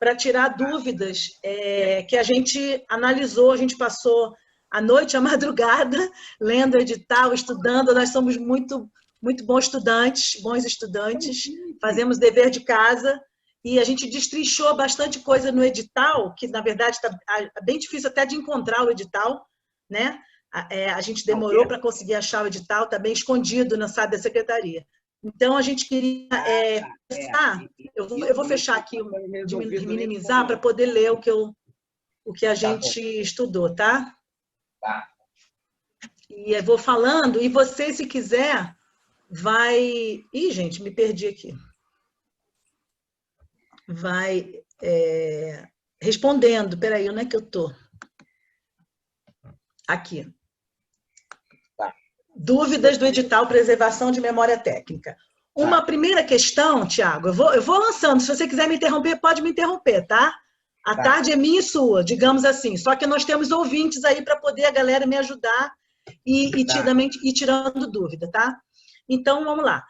para tirar dúvidas que a gente analisou, a gente passou a noite, a madrugada, lendo o edital, estudando. Nós somos muito bons estudantes, fazemos dever de casa, e a gente destrinchou bastante coisa no edital, que, na verdade, está bem difícil até de encontrar o edital, né? A gente demorou para conseguir achar o edital, está bem escondido no site da secretaria. Então, a gente queria eu vou fechar aqui, minimizar, para poder ler o que a gente estudou, tá? Tá. E eu vou falando, e você, se quiser, vai... Ih, gente, me perdi aqui. Vai respondendo. Peraí, onde é que eu estou? Aqui. Tá. Dúvidas do edital Preservação de Memória Técnica. Uma primeira questão, Tiago, eu vou lançando. Se você quiser me interromper, pode me interromper, tá? A tarde é minha e sua, digamos assim. Só que nós temos ouvintes aí para poder a galera me ajudar e ir tirando dúvida, tá? Então, vamos lá.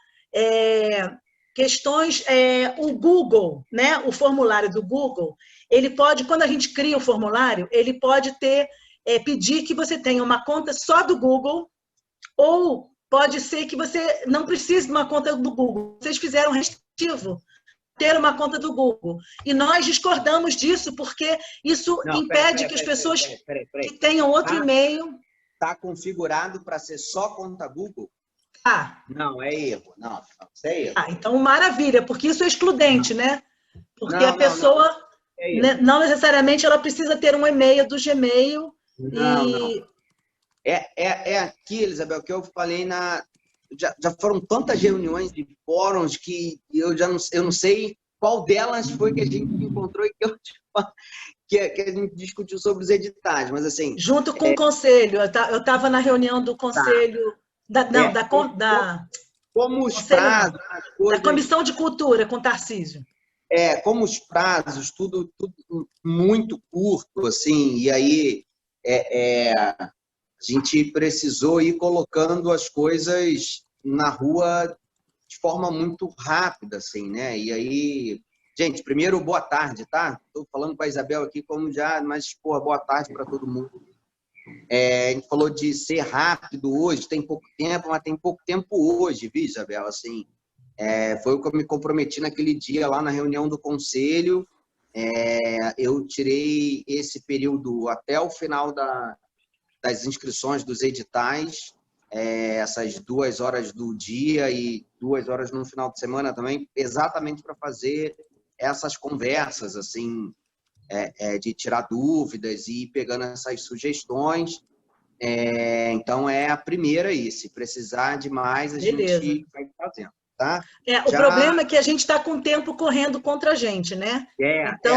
Questões, o Google, né? O formulário do Google, ele pode, quando a gente cria o formulário, ele pode pedir que você tenha uma conta só do Google, ou pode ser que você não precise de uma conta do Google. Vocês fizeram restritivo ter uma conta do Google. E nós discordamos disso, porque isso impede que as pessoas que tenham outro e-mail... Está configurado para ser só conta Google? Não, é erro. Não, isso é erro. Então, maravilha, porque isso é excludente, né? Porque a pessoa, não necessariamente, ela precisa ter um e-mail do Gmail. Não. É aqui, Elisabel, que eu falei já foram tantas reuniões de fóruns que eu não sei qual delas foi que a gente encontrou e que a gente discutiu sobre os editais, mas assim... Junto com o conselho, eu estava na reunião do conselho... Como os prazos... Da Comissão de Cultura, com o Tarcísio. Como os prazos, tudo muito curto, assim, e aí a gente precisou ir colocando as coisas na rua de forma muito rápida, assim, né? E aí, gente, primeiro, boa tarde, tá? Estou falando com a Isabel aqui como mas, boa tarde para todo mundo. A gente falou de ser rápido hoje, tem pouco tempo, mas tem pouco tempo hoje, viu, Isabel? Assim, foi o que eu me comprometi naquele dia lá na reunião do conselho. Eu tirei esse período até o final das inscrições dos editais, essas 2 horas do dia e 2 horas no final de semana também, exatamente para fazer essas conversas, assim, de tirar dúvidas e ir pegando essas sugestões. Então, é a primeira aí. Se precisar de mais, a gente vai fazendo, tá? O problema é que a gente está com o tempo correndo contra a gente, né?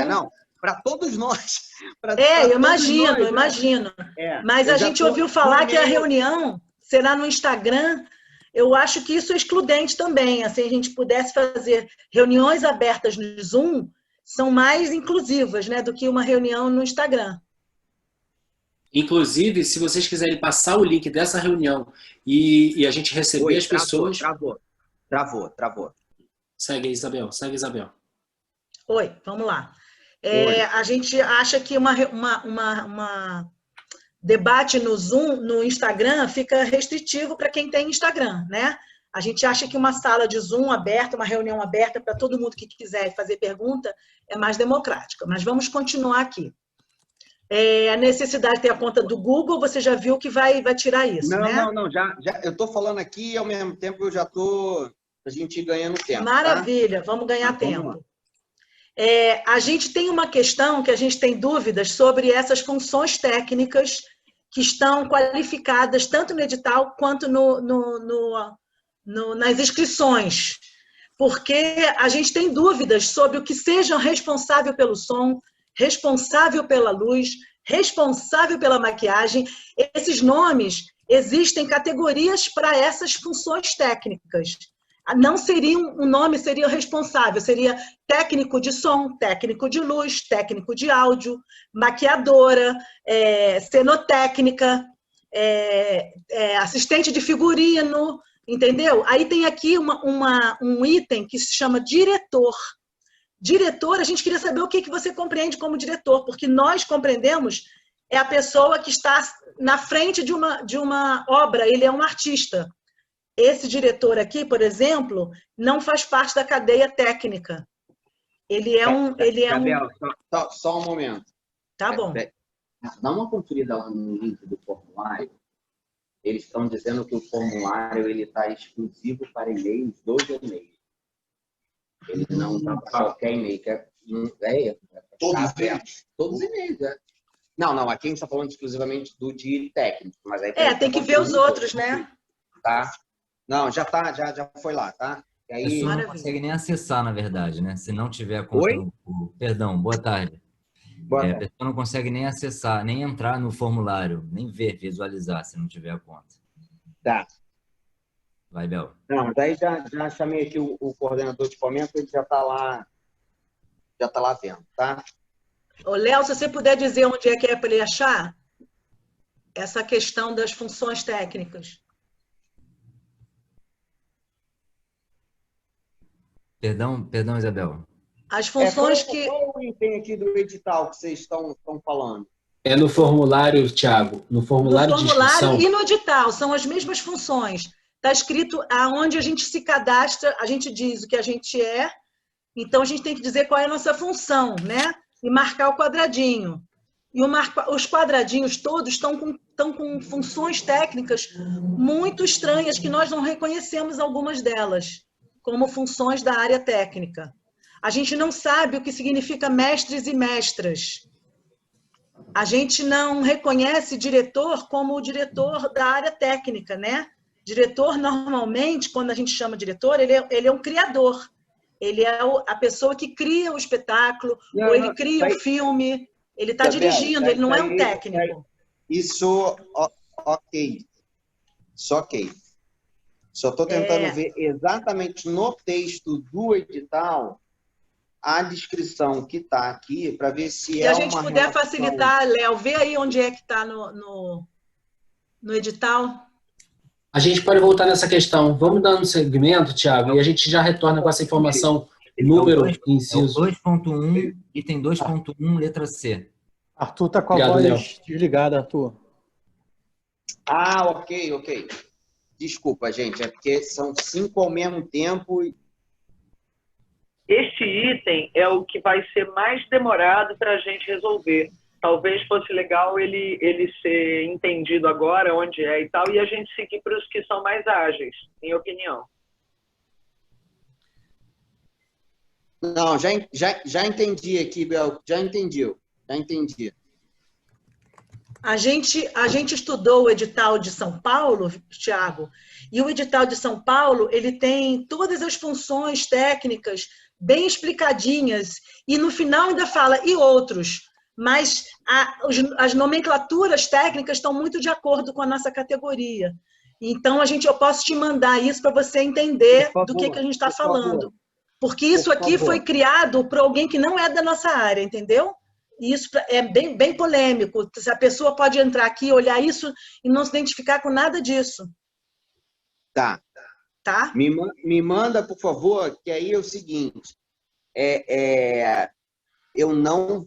Não, para todos nós. Eu imagino. Mas a gente ouviu falar que a reunião será no Instagram. Eu acho que isso é excludente também. Assim, a gente pudesse fazer reuniões abertas no Zoom, são mais inclusivas, né, do que uma reunião no Instagram. Inclusive, se vocês quiserem passar o link dessa reunião e a gente receber as pessoas... Travou. Segue, Isabel. Oi, vamos lá. A gente acha que uma debate no Zoom, no Instagram, fica restritivo para quem tem Instagram, né? A gente acha que uma sala de Zoom aberta, uma reunião aberta para todo mundo que quiser fazer pergunta, é mais democrática. Mas vamos continuar aqui. A necessidade de ter a conta do Google, você já viu que vai tirar isso, né? Não, já eu estou falando aqui e, ao mesmo tempo, eu já estou... a gente ganhando tempo. Maravilha, tá? Vamos ganhar tempo. A gente tem uma questão que a gente tem dúvidas sobre essas funções técnicas que estão qualificadas tanto no edital quanto nas inscrições, porque a gente tem dúvidas sobre o que seja responsável pelo som, responsável pela luz, responsável pela maquiagem. Esses nomes, existem categorias para essas funções técnicas. Não seria um nome, seria responsável, seria técnico de som, técnico de luz, técnico de áudio, maquiadora, cenotécnica, assistente de figurino, entendeu? Aí tem aqui um item que se chama diretor. Diretor, a gente queria saber o que você compreende como diretor, porque nós compreendemos é a pessoa que está na frente de uma obra, ele é um artista. Esse diretor aqui, por exemplo, não faz parte da cadeia técnica. Ele é um... Gabriel, só um momento. Tá bom. Dá uma conferida lá no link do formulário. Eles estão dizendo que o formulário está exclusivo para e-mails do Gmail. Ele não está para qualquer e-mail. Todos os e-mails. Não, aqui a gente está falando exclusivamente do de técnico. Mas aí tem que ver os outros, né? Tá? Não, já foi lá, tá? E aí... A pessoa não consegue nem acessar, na verdade, né? Se não tiver a conta... Perdão, boa tarde. A pessoa não consegue nem acessar, nem entrar no formulário, nem ver, visualizar, se não tiver a conta. Tá. Vai, Bel. Não, daí já chamei aqui o coordenador de fomento, ele já está lá vendo, tá? Ô, Léo, se você puder dizer onde é que é para ele achar essa questão das funções técnicas. Perdão, Isabel. As funções que... Qual o item aqui do edital que vocês estão falando? É no formulário, Thiago. No formulário de inscrição. E no edital, são as mesmas funções. Está escrito aonde a gente se cadastra, a gente diz o que a gente é, então a gente tem que dizer qual é a nossa função, né? E marcar o quadradinho. E os quadradinhos todos estão com funções técnicas muito estranhas, que nós não reconhecemos algumas delas, como funções da área técnica. A gente não sabe o que significa mestres e mestras. A gente não reconhece diretor como o diretor da área técnica, né? Diretor, normalmente, quando a gente chama diretor, ele é um criador. Ele é a pessoa que cria o espetáculo, ou ele cria o filme. Ele está dirigindo, ele não é um técnico. Isso, ok. Só ok. Só estou tentando ver exatamente no texto do edital a descrição que está aqui, para ver se a gente puder facilitar, Léo, vê aí onde é que está no edital. A gente pode voltar nessa questão. Vamos dar um segmento, Thiago, e a gente já retorna com essa informação, número, inciso. 2.1, item 2.1, letra C. Arthur está com a voz desligada, Arthur. Ah, ok. Desculpa, gente, é porque são 5 ao mesmo tempo. Este item é o que vai ser mais demorado para a gente resolver. Talvez fosse legal ele ser entendido agora, onde é e tal, e a gente seguir para os que são mais ágeis, em opinião. Não, já entendi aqui, Bel. Já entendi. A gente estudou o edital de São Paulo, Thiago, e o edital de São Paulo, ele tem todas as funções técnicas bem explicadinhas, e no final ainda fala, e outros, mas as nomenclaturas técnicas estão muito de acordo com a nossa categoria. Então, eu posso te mandar isso para você entender do que a gente está falando. Porque isso aqui foi criado por alguém que não é da nossa área, entendeu? E isso é bem polêmico. A pessoa pode entrar aqui, olhar isso e não se identificar com nada disso. Tá. Me manda, por favor, que aí é o seguinte,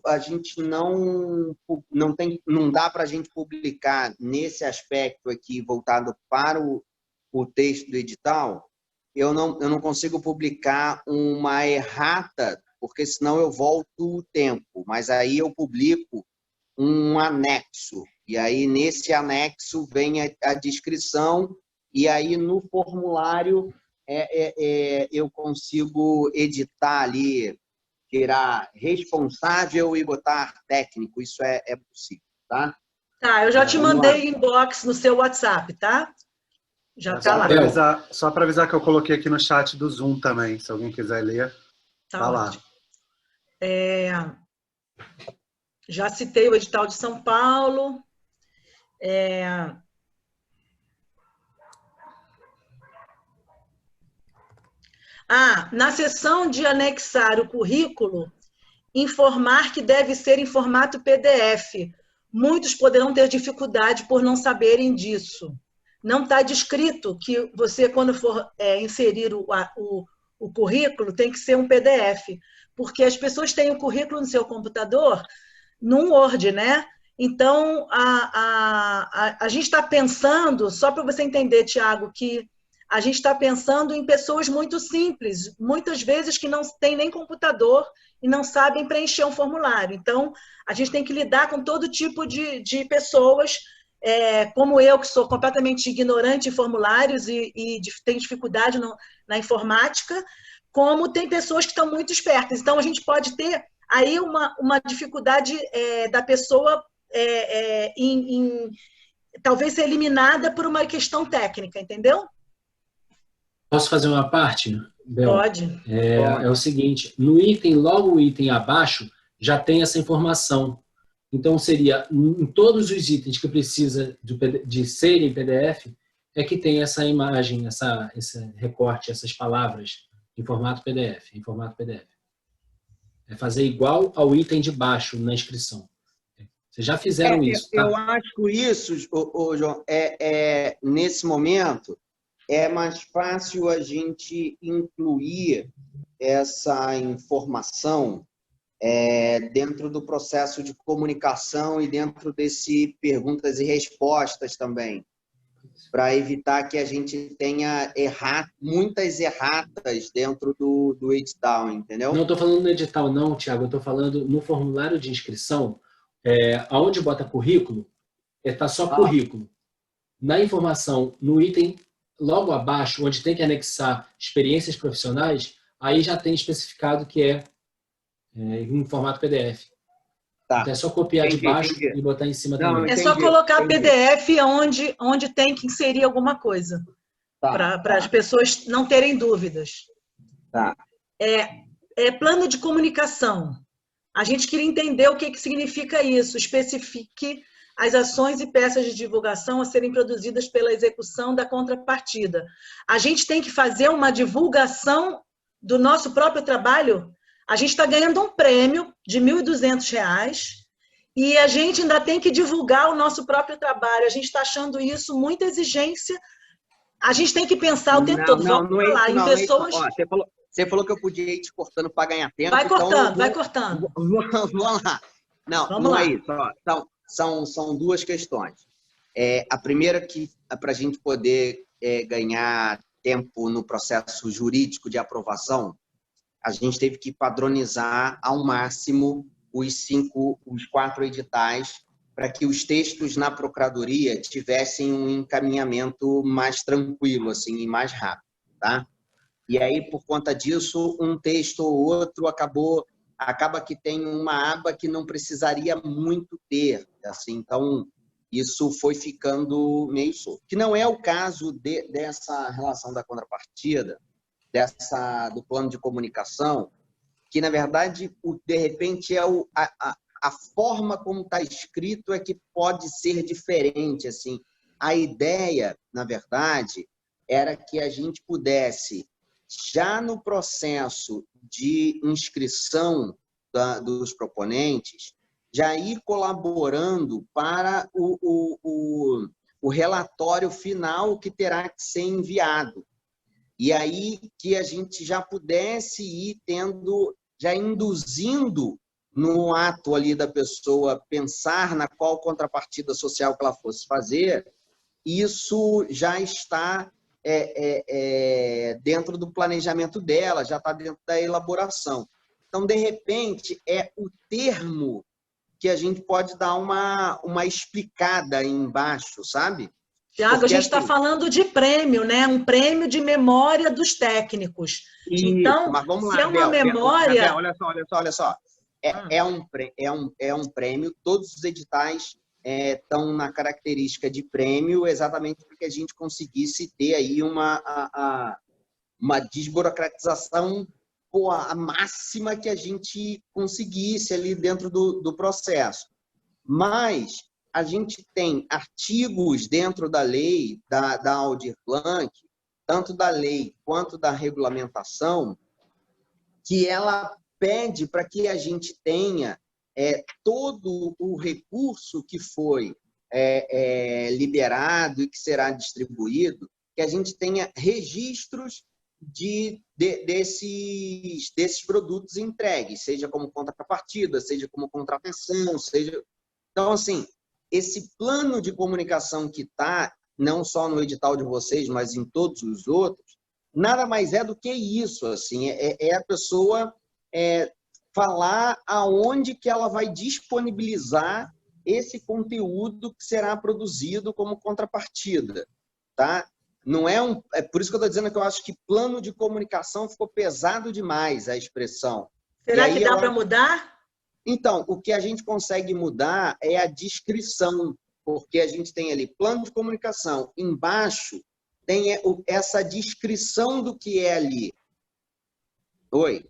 a gente não dá para a gente publicar nesse aspecto aqui voltado para o texto do edital. Eu não consigo publicar uma errata, porque senão eu volto o tempo, mas aí eu publico um anexo, e aí nesse anexo vem a descrição, e aí no formulário eu consigo editar ali, tirar responsável e botar técnico, isso é possível, tá? Tá, eu já te mandei inbox no seu WhatsApp, tá? Já tá lá. Só para avisar que eu coloquei aqui no chat do Zoom também, se alguém quiser ler, tá lá. Já citei o edital de São Paulo. Na seção de anexar o currículo, informar que deve ser em formato PDF. Muitos poderão ter dificuldade por não saberem disso. Não está descrito que você, quando for inserir o currículo tem que ser um PDF, porque as pessoas têm o currículo no seu computador num Word, né? Então, a gente está pensando, só para você entender, Tiago, que a gente está pensando em pessoas muito simples, muitas vezes que não têm nem computador e não sabem preencher um formulário. Então, a gente tem que lidar com todo tipo de pessoas, como eu, que sou completamente ignorante em formulários e tenho dificuldade na informática, como tem pessoas que estão muito espertas. Então, a gente pode ter aí uma dificuldade da pessoa talvez ser eliminada por uma questão técnica, entendeu? Posso fazer uma parte, Bel? Pode. É o seguinte, no item, logo o item abaixo, já tem essa informação. Então, seria, em todos os itens que precisa de serem PDF, é que tem essa imagem, esse recorte, essas palavras em formato PDF. É fazer igual ao item de baixo na inscrição. Vocês já fizeram isso, tá? Eu acho isso, João, nesse momento, é mais fácil a gente incluir essa informação dentro do processo de comunicação e dentro desse perguntas e respostas também, para evitar que a gente tenha muitas erratas dentro do edital, entendeu? Não estou falando no edital não, Tiago, eu estou falando no formulário de inscrição, onde bota currículo, está só currículo. Na informação, no item logo abaixo, onde tem que anexar experiências profissionais, aí já tem especificado que é em formato PDF. Tá. Então é só copiar de baixo e botar em cima também. É só colocar PDF onde tem que inserir alguma coisa, para as pessoas não terem dúvidas. Tá. Plano de comunicação. A gente queria entender o que significa isso. Especifique as ações e peças de divulgação a serem produzidas pela execução da contrapartida. A gente tem que fazer uma divulgação do nosso próprio trabalho. A gente está ganhando um prêmio de R$ 1.200 e a gente ainda tem que divulgar o nosso próprio trabalho. A gente está achando isso muita exigência. A gente tem que pensar o tempo todo. Vamos falar em pessoas... Você falou que eu podia ir te cortando para ganhar tempo. Vai cortando, vai cortando. Vamos lá. Não é isso. São duas questões. A primeira, que para a gente poder ganhar tempo no processo jurídico de aprovação, a gente teve que padronizar ao máximo os 4 editais para que os textos na Procuradoria tivessem um encaminhamento mais tranquilo, assim, e mais rápido, tá? E aí, por conta disso, um texto ou outro acaba que tem uma aba que não precisaria muito ter, assim, então isso foi ficando meio solto. Que não é o caso dessa relação da contrapartida, do plano de comunicação, que, na verdade, de repente, a forma como está escrito é que pode ser diferente. Assim. A ideia, na verdade, era que a gente pudesse, já no processo de inscrição dos proponentes, já ir colaborando para o relatório final que terá que ser enviado. E aí que a gente já pudesse ir já induzindo no ato ali da pessoa pensar na qual contrapartida social que ela fosse fazer, isso já está dentro do planejamento dela, já está dentro da elaboração. Então, de repente, é o termo que a gente pode dar uma explicada aí embaixo, sabe? Tiago, a gente está falando de prêmio, né? Um prêmio de memória dos técnicos. Isso, então, mas vamos lá, se é uma memória... Olha só. É um prêmio, todos os editais estão na característica de prêmio, exatamente porque a gente conseguisse ter aí uma desburocratização a máxima que a gente conseguisse ali dentro do processo. Mas a gente tem artigos dentro da lei, da Aldir Blanc, tanto da lei quanto da regulamentação, que ela pede para que a gente tenha todo o recurso que foi liberado e que será distribuído, que a gente tenha registros desses produtos entregues, seja como contrapartida, seja como contratação, seja... Então, assim, esse plano de comunicação que está, não só no edital de vocês, mas em todos os outros, nada mais é do que isso, assim, é a pessoa falar aonde que ela vai disponibilizar esse conteúdo que será produzido como contrapartida, tá? Não é por isso que eu estou dizendo que eu acho que plano de comunicação ficou pesado demais a expressão. Será que dá para mudar? Então, o que a gente consegue mudar é a descrição, porque a gente tem ali plano de comunicação, embaixo tem essa descrição do que é ali. Oi?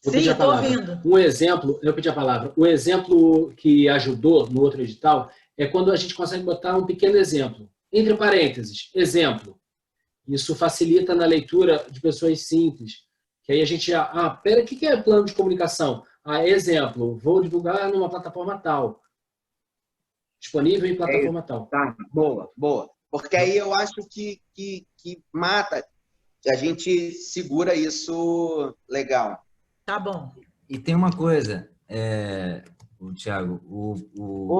Sim, eu estou ouvindo. Um exemplo, eu pedi a palavra. O exemplo que ajudou no outro edital é quando a gente consegue botar um pequeno exemplo. Entre parênteses, exemplo. Isso facilita na leitura de pessoas simples. Que aí a gente pera, o que é plano de comunicação? Exemplo, vou divulgar numa plataforma tal. Disponível em plataforma tal. Tá, boa, boa. Porque aí eu acho que mata, que a gente segura isso legal. Tá bom. E tem uma coisa, Thiago, o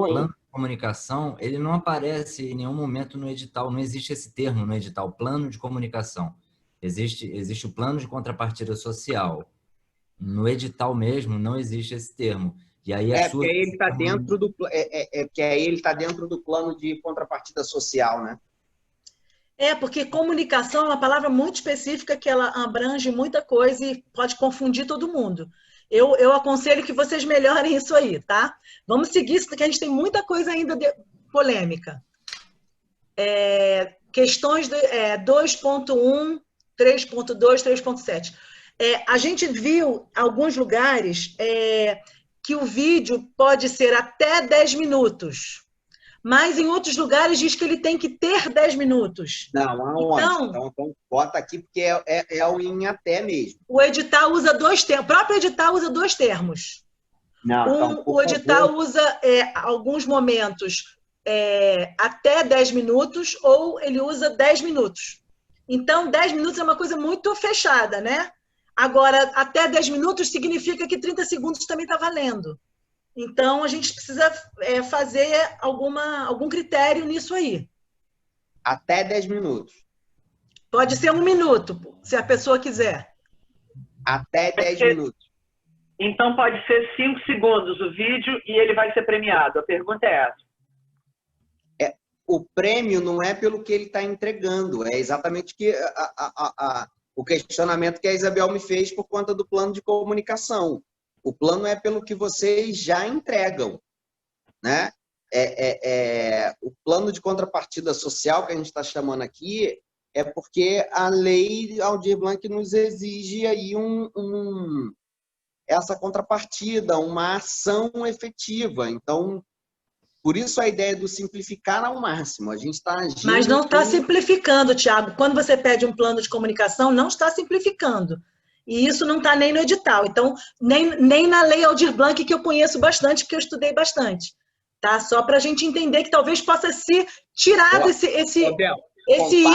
plano de comunicação, ele não aparece em nenhum momento no edital, não existe esse termo no edital, plano de comunicação. Existe o plano de contrapartida social. No edital mesmo não existe esse termo. E aí porque ele está dentro do que aí ele está dentro do plano de contrapartida social, né? Porque comunicação é uma palavra muito específica que ela abrange muita coisa e pode confundir todo mundo. Eu aconselho que vocês melhorem isso aí, tá? Vamos seguir isso, porque a gente tem muita coisa ainda polêmica. Questões 2.1, 3.2, 3.7. A gente viu alguns lugares que o vídeo pode ser até 10 minutos. Mas em outros lugares diz que ele tem que ter 10 minutos. Não, aonde? Então bota aqui porque é o em até mesmo. O edital usa dois termos. O próprio edital usa dois termos. Não, o edital usa, alguns momentos, até 10 minutos, ou ele usa 10 minutos. Então, 10 minutos é uma coisa muito fechada, né? Agora, até 10 minutos significa que 30 segundos também está valendo. Então, a gente precisa fazer algum critério nisso aí. Até 10 minutos. Pode ser 1 minuto, se a pessoa quiser. Até 10 minutos. Então, pode ser 5 segundos o vídeo e ele vai ser premiado. A pergunta é essa. O prêmio não é pelo que ele está entregando. É exatamente o questionamento que a Isabel me fez por conta do plano de comunicação. O plano é pelo que vocês já entregam, né? O plano de contrapartida social que a gente está chamando aqui é porque a lei Aldir Blanc nos exige aí essa contrapartida, uma ação efetiva. Então, por isso a ideia do simplificar ao máximo. A gente está agindo... Mas não está simplificando, Thiago. Quando você pede um plano de comunicação, não está simplificando. E isso não está nem no edital. Então, nem na lei Aldir Blanc, que eu conheço bastante, porque eu estudei bastante. Tá? Só para a gente entender que talvez possa ser tirado esse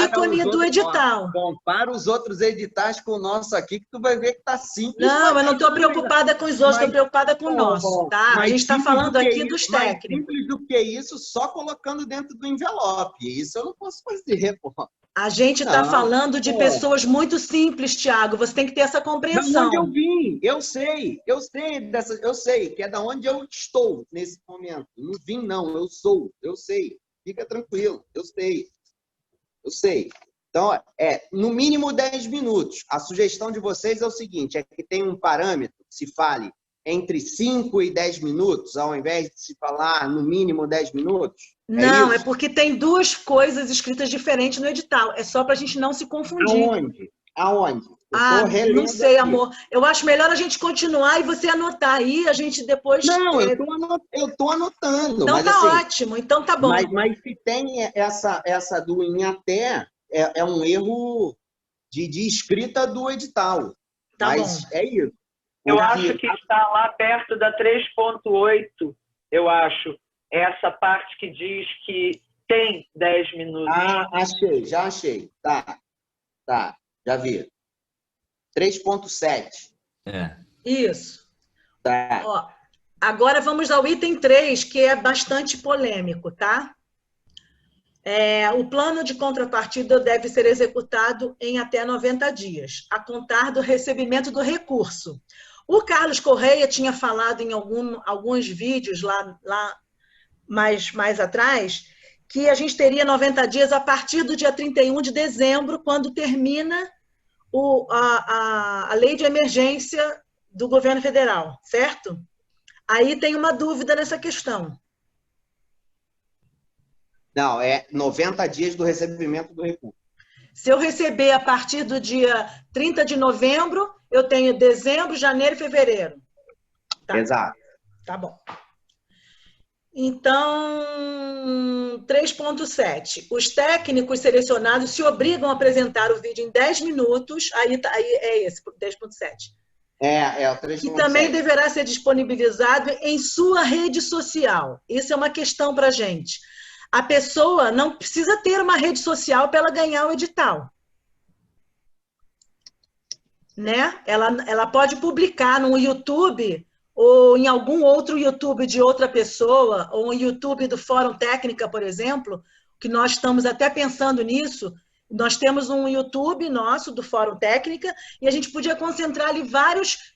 ícone do edital. Compara os outros editais com o nosso aqui, que tu vai ver que está simples. Não, eu não estou preocupada com os outros, estou preocupada com o nosso. Tá? A gente está falando aqui dos técnicos. Mais simples do que isso, só colocando dentro do envelope. Isso eu não posso fazer, pô. A gente está falando de pessoas muito simples, Thiago. Você tem que ter essa compreensão. Da onde eu vim, eu sei que é da onde eu estou nesse momento. Não vim, não, eu sei. Fica tranquilo, eu sei. Então, no mínimo 10 minutos. A sugestão de vocês é o seguinte, é que tem um parâmetro que se fale entre 5 e 10 minutos, ao invés de se falar no mínimo 10 minutos. Não, é porque tem duas coisas escritas diferentes no edital. É só para a gente não se confundir. Aonde? Não sei, amor. Eu acho melhor a gente continuar e você anotar aí, a gente depois... Não, eu tô anotando. Então mas, tá assim, ótimo, então tá bom. Mas se tem essa do em até, é um erro de escrita do edital. Tá mas bom. É isso. Eu acho que está lá perto da 3.8, eu acho. Essa parte que diz que tem 10 minutos. Já achei. Tá, já vi. 3.7. Isso. Tá. Ó, agora vamos ao item 3, que é bastante polêmico, tá? O plano de contrapartida deve ser executado em até 90 dias, a contar do recebimento do recurso. O Carlos Correia tinha falado em alguns vídeos lá mais atrás, que a gente teria 90 dias a partir do dia 31 de dezembro, quando termina a lei de emergência do governo federal, certo? Aí tem uma dúvida nessa questão. Não, é 90 dias do recebimento do recurso. Se eu receber a partir do dia 30 de novembro, eu tenho dezembro, janeiro e fevereiro. Tá. Exato. Tá bom. Então, 3.7. Os técnicos selecionados se obrigam a apresentar o vídeo em 10 minutos. Aí é esse, 10.7. É o 3.7. E também deverá ser disponibilizado em sua rede social. Isso é uma questão para a gente. A pessoa não precisa ter uma rede social para ela ganhar o edital. Né? Ela pode publicar no YouTube ou em algum outro YouTube de outra pessoa, ou em YouTube do Fórum Técnica, por exemplo, que nós estamos até pensando nisso. Nós temos um YouTube nosso, do Fórum Técnica, e a gente podia concentrar ali vários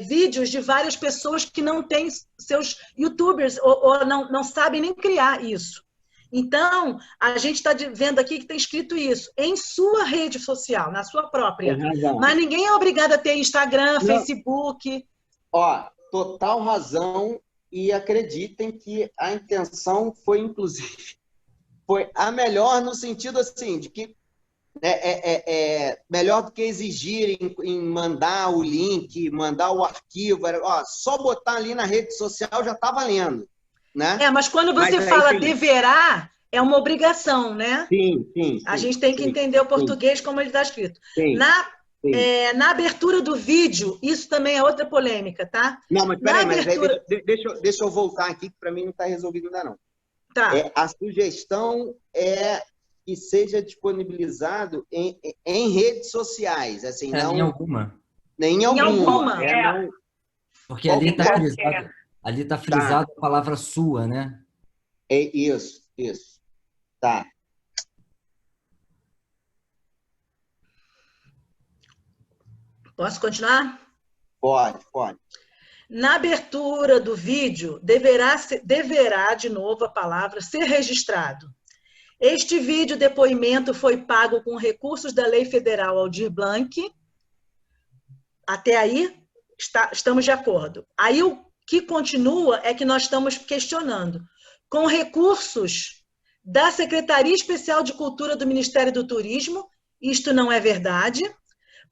vídeos de várias pessoas que não têm seus YouTubers, ou não sabem nem criar isso. Então, a gente está vendo aqui que tem escrito isso, em sua rede social, na sua própria. Mas ninguém é obrigado a ter Instagram, Facebook. Ó, total razão, e acreditem que a intenção foi, inclusive, foi a melhor no sentido assim, de que melhor do que exigirem em mandar o link, mandar o arquivo, só botar ali na rede social já está valendo. Né? Mas quando você fala deverá, é uma obrigação, né? Sim. A gente tem que entender o português como ele está escrito. Na abertura do vídeo, isso também é outra polêmica, tá? Não, mas peraí, deixa eu voltar aqui, que para mim não está resolvido ainda não. Tá. A sugestão é que seja disponibilizado em redes sociais, assim, não... Em alguma. Nem em alguma. Porque ali está frisado, frisado a palavra sua, né? Isso. Tá. Posso continuar? Pode. Na abertura do vídeo, deverá, de novo a palavra, ser registrado. Este vídeo depoimento foi pago com recursos da Lei Federal Aldir Blanc. Até aí, estamos de acordo. Aí o que continua é que nós estamos questionando. Com recursos da Secretaria Especial de Cultura do Ministério do Turismo, isto não é verdade.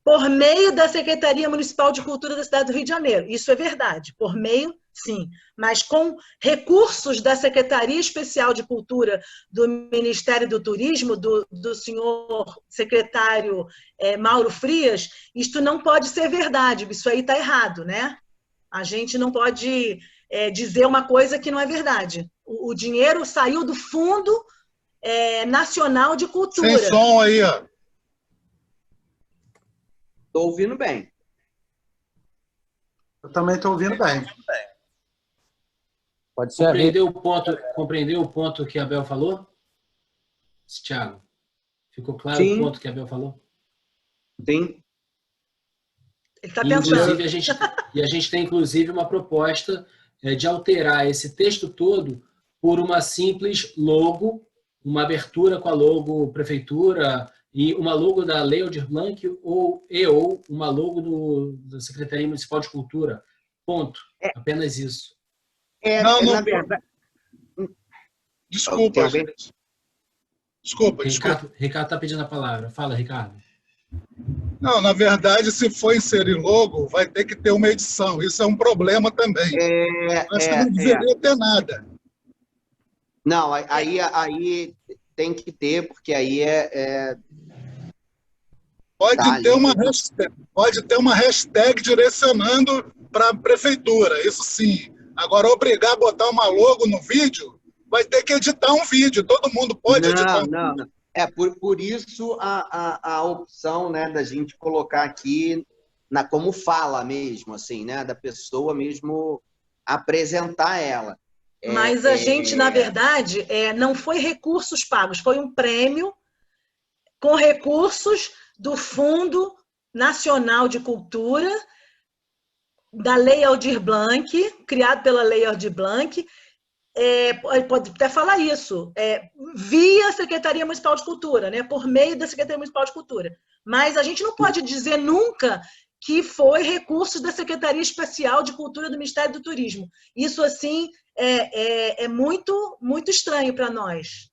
Por meio da Secretaria Municipal de Cultura da cidade do Rio de Janeiro. Isso é verdade. Por meio, sim. Mas com recursos da Secretaria Especial de Cultura do Ministério do Turismo, do senhor secretário Mauro Frias, isto não pode ser verdade. Isso aí está errado, né? A gente não pode dizer uma coisa que não é verdade. O dinheiro saiu do Fundo Nacional de Cultura. Sem som aí, ó. Estou ouvindo bem. Eu também estou ouvindo bem. Pode ser. Compreendeu o ponto que a Abel falou? Thiago, ficou claro o ponto que a Abel falou? Sim. Ele está pensando. A gente tem, inclusive, uma proposta de alterar esse texto todo por uma simples logo, uma abertura com a logo prefeitura e uma logo da Lei Aldir Blanc ou uma logo da Secretaria Municipal de Cultura. Ponto. Apenas isso. Na verdade... Desculpa, gente. Desculpa. Ricardo está pedindo a palavra. Fala, Ricardo. Não, na verdade, se for inserir logo, vai ter que ter uma edição. Isso é um problema também. Acho que não deveria ter nada. Não, aí tem que ter, porque aí Pode ter uma hashtag direcionando para a prefeitura, isso sim. Agora, obrigar a botar uma logo no vídeo, vai ter que editar um vídeo. Todo mundo pode editar um vídeo. Não. Por isso a opção, né, da gente colocar aqui como fala mesmo, assim, né, da pessoa mesmo apresentar ela. Mas a gente, na verdade, não foi recursos pagos, foi um prêmio com recursos do Fundo Nacional de Cultura, da Lei Aldir Blanc, criado pela Lei Aldir Blanc, pode até falar isso, via Secretaria Municipal de Cultura, né, por meio da Secretaria Municipal de Cultura. Mas a gente não pode dizer nunca que foi recursos da Secretaria Especial de Cultura do Ministério do Turismo. Isso, assim, é muito, muito estranho para nós.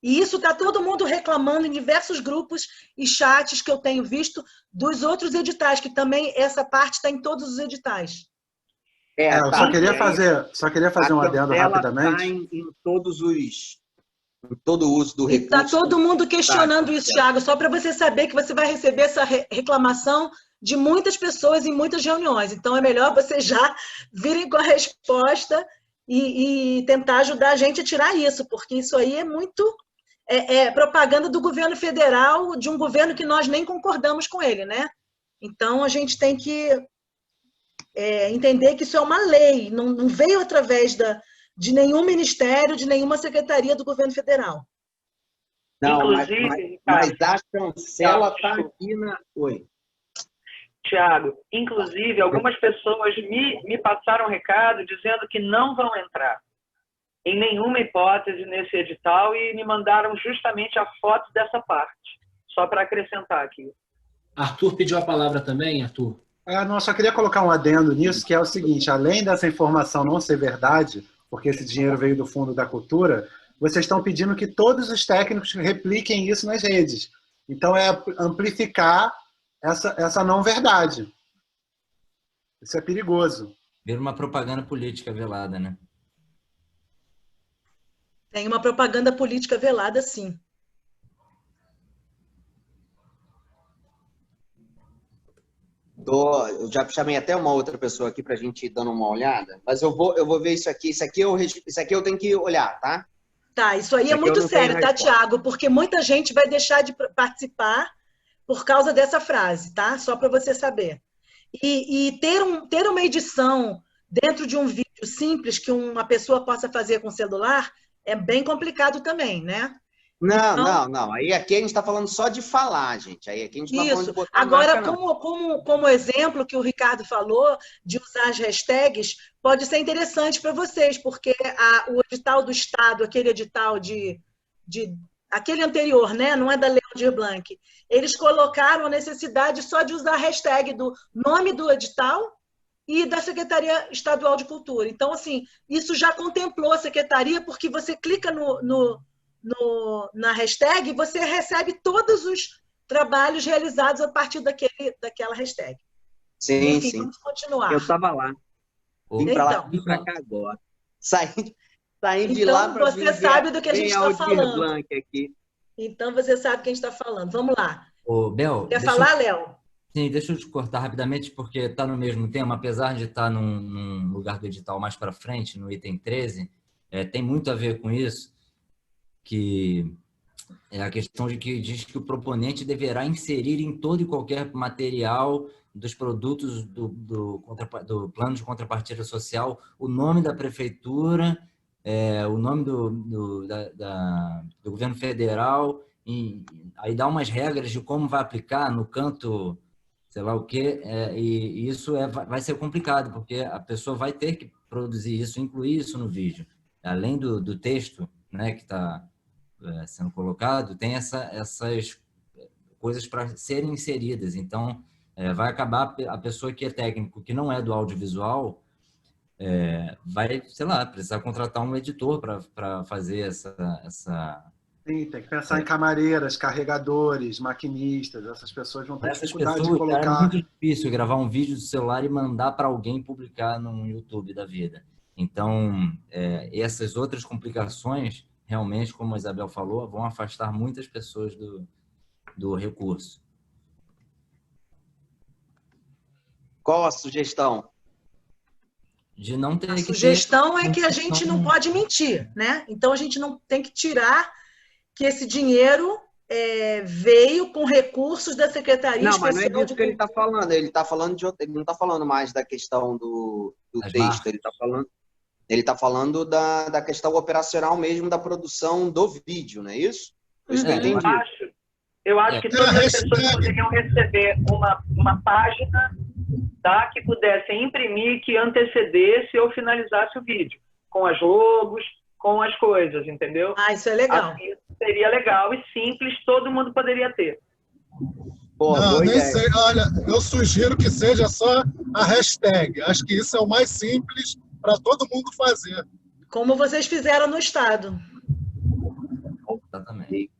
E isso está todo mundo reclamando em diversos grupos e chats que eu tenho visto dos outros editais, que também essa parte está em todos os editais. Eu só queria fazer um adendo rapidamente. Em todo o uso do recurso. Está todo mundo questionando isso, Thiago, só para você saber que você vai receber essa reclamação de muitas pessoas em muitas reuniões. Então, é melhor você já virem com a resposta e tentar ajudar a gente a tirar isso, porque isso aí é muito propaganda do governo federal, de um governo que nós nem concordamos com ele, né? Então, a gente tem que entender que isso é uma lei, não veio através de nenhum ministério, de nenhuma secretaria do governo federal. Não, inclusive, mas a chancela está aqui na... Oi. Tiago, inclusive, algumas pessoas me passaram um recado dizendo que não vão entrar em nenhuma hipótese nesse edital e me mandaram justamente a foto dessa parte, só para acrescentar aqui. Arthur pediu a palavra também, Arthur? Não, só queria colocar um adendo nisso, que é o seguinte, além dessa informação não ser verdade, porque esse dinheiro veio do Fundo da Cultura, vocês estão pedindo que todos os técnicos repliquem isso nas redes. Então, é amplificar essa não verdade. Isso é perigoso. Vira uma propaganda política velada, né? Tem uma propaganda política velada, sim. Eu já chamei até uma outra pessoa aqui para a gente ir dando uma olhada, mas eu vou ver isso aqui. Isso aqui eu tenho que olhar, tá? Tá, isso aí é muito sério, tá, Thiago? Porque muita gente vai deixar de participar por causa dessa frase, tá? Só para você saber. E ter uma edição dentro de um vídeo simples que uma pessoa possa fazer com celular é bem complicado também, né? Não. Aí aqui a gente está falando só de falar, gente. Aí aqui a gente não está falando de botar agora, marca, como exemplo que o Ricardo falou, de usar as hashtags, pode ser interessante para vocês, porque o edital do Estado, aquele edital aquele anterior, né? Não é da Lei Aldir Blanc, eles colocaram a necessidade só de usar a hashtag do nome do edital e da Secretaria Estadual de Cultura. Então, assim, isso já contemplou a Secretaria, porque você clica na hashtag, você recebe todos os trabalhos realizados a partir daquela hashtag. Sim, enfim, sim. Vamos continuar. Eu estava lá. Vim para lá, vim para cá agora. Saindo de lá para você sabe do que a gente está falando. Blanc aqui. Então, você sabe do que a gente está falando. Vamos lá. Bel, quer falar, Léo? Sim, deixa eu te cortar rapidamente, porque está no mesmo tema, apesar de estar num lugar do edital mais para frente, no item 13, tem muito a ver com isso, que é a questão de que diz que o proponente deverá inserir em todo e qualquer material dos produtos do plano de contrapartida social o nome da prefeitura, o nome do governo federal, e aí dá umas regras de como vai aplicar no canto, sei lá o quê, e isso vai ser complicado, porque a pessoa vai ter que produzir isso, incluir isso no vídeo. Além do texto, né, que está sendo colocado, tem essas coisas para serem inseridas. Então, vai acabar a pessoa que é técnico, que não é do audiovisual, vai, sei lá, precisar contratar um editor para fazer essa... Sim, tem que pensar em camareiras, carregadores, maquinistas, essas pessoas vão ter dificuldade de colocar... É muito difícil gravar um vídeo do celular e mandar para alguém publicar no YouTube da vida. Então, essas outras complicações, realmente, como a Isabel falou, vão afastar muitas pessoas do recurso. Qual a sugestão? De não ter a sugestão é que a gente não pode mentir, né? Então, a gente não tem que tirar que esse dinheiro veio com recursos da Secretaria Não, mas não é Especial disso que ele está falando. Ele não está falando mais da questão do texto. Ele está falando da questão operacional mesmo da produção do vídeo, não é isso? Isso que eu entendi. Eu acho que todas as pessoas poderiam receber uma página, tá, que pudessem imprimir, que antecedesse ou finalizasse o vídeo, com as logos, com as coisas, entendeu? Isso é legal. Assim, seria legal e simples, todo mundo poderia ter. Não, nem sei. Olha, eu sugiro que seja só a hashtag. Acho que isso é o mais simples para todo mundo fazer. Como vocês fizeram no Estado. Exatamente.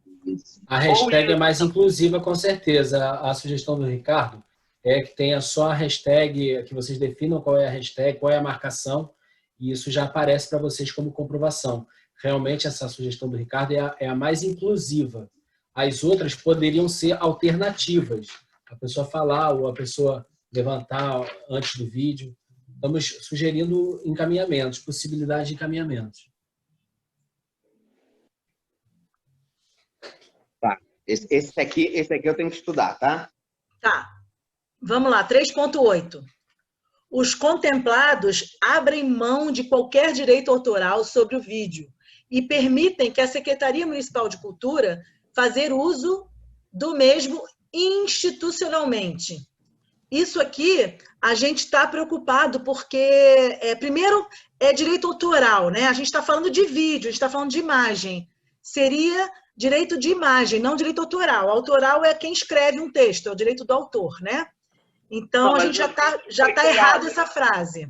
A hashtag é mais inclusiva, com certeza. A sugestão do Ricardo é que tenha só a hashtag, que vocês definam qual é a hashtag, qual é a marcação, e isso já aparece para vocês como comprovação. Realmente, essa sugestão do Ricardo é a mais inclusiva. As outras poderiam ser alternativas. A pessoa falar ou a pessoa levantar antes do vídeo. Estamos sugerindo encaminhamentos, possibilidade de encaminhamentos. Tá. Esse aqui eu tenho que estudar, tá? Tá. Vamos lá, 3.8. Os contemplados abrem mão de qualquer direito autoral sobre o vídeo e permitem que a Secretaria Municipal de Cultura fazer uso do mesmo institucionalmente. Isso aqui, a gente está preocupado porque, primeiro, é direito autoral, né? A gente está falando de vídeo, a gente está falando de imagem. Seria direito de imagem, não direito autoral. Autoral é quem escreve um texto, é o direito do autor, né? Então, a gente já tá errado essa frase,